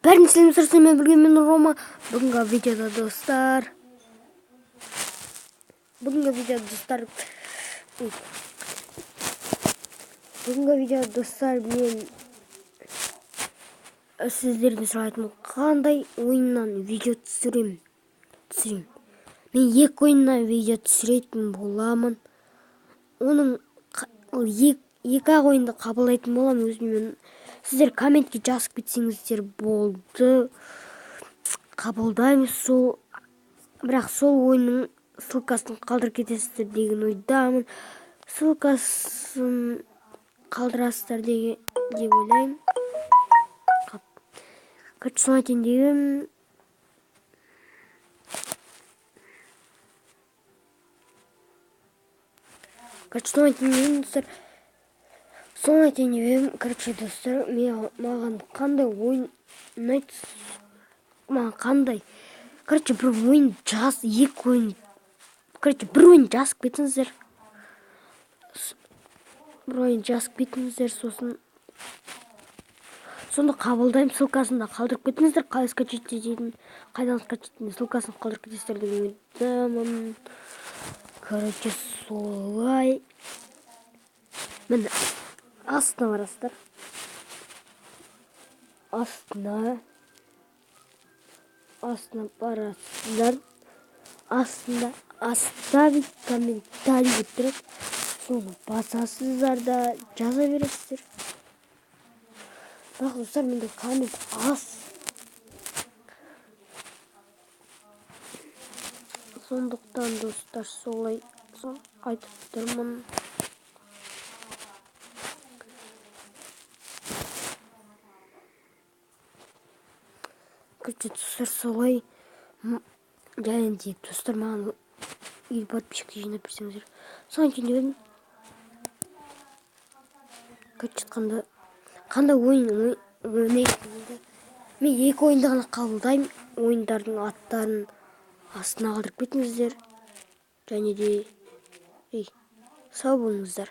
Бәрін сәлем сұрсам мен бірге мен Рома. Бүгінгі видеода достар. Бүгінгі видеода достар мен сіздерден сұрайтын қандай ойыннан видео түсіремін. Мен екі ойыннан видео түсіретін боламын. Оның екі ойынды қабылдайтын боламын өзіммен. Сіздер комментке жазып кетсеңіздер болды. Қабылдаймыз сол. Бірақ сол ойынның ссылкасын қалдырып кетесіздер деген ойдамын. Ссылкасын қалдырасыздар деп ойлаймын. Соны айтайын дегенім. Короче, достар, маған қандай ойын ұнайды? Маған қандай? Короче, бір ойын екі ойын. Короче, бір ойын жазып кетіңіздер. Сонда қабылдаймын, ссылкасын да қалдырып кетіңіздер. Қалай скачать қайдан скачать ссылкасын қалдырып кетесіздер деген ойдамын. Короче, солай. Міне астына барасыздар. Астына барасыздар. Астында оставить комментарий деп тұрады. Соны басасыздар да жаза бересіздер. Бірақ достар, менде коммент аз. Сондықтан достар солай айтып тұрмын. Короче, достар солай. Және де достар маған ел подписчикті жинап берсеңіздер. Соған кейін дедім. Короче, қандай ойын ойнайды. Мен екі ойынды ғана қабылдаймын. Ойындардың аттарын астына қалдырып кетіңіздер. Және де сау болыңыздар.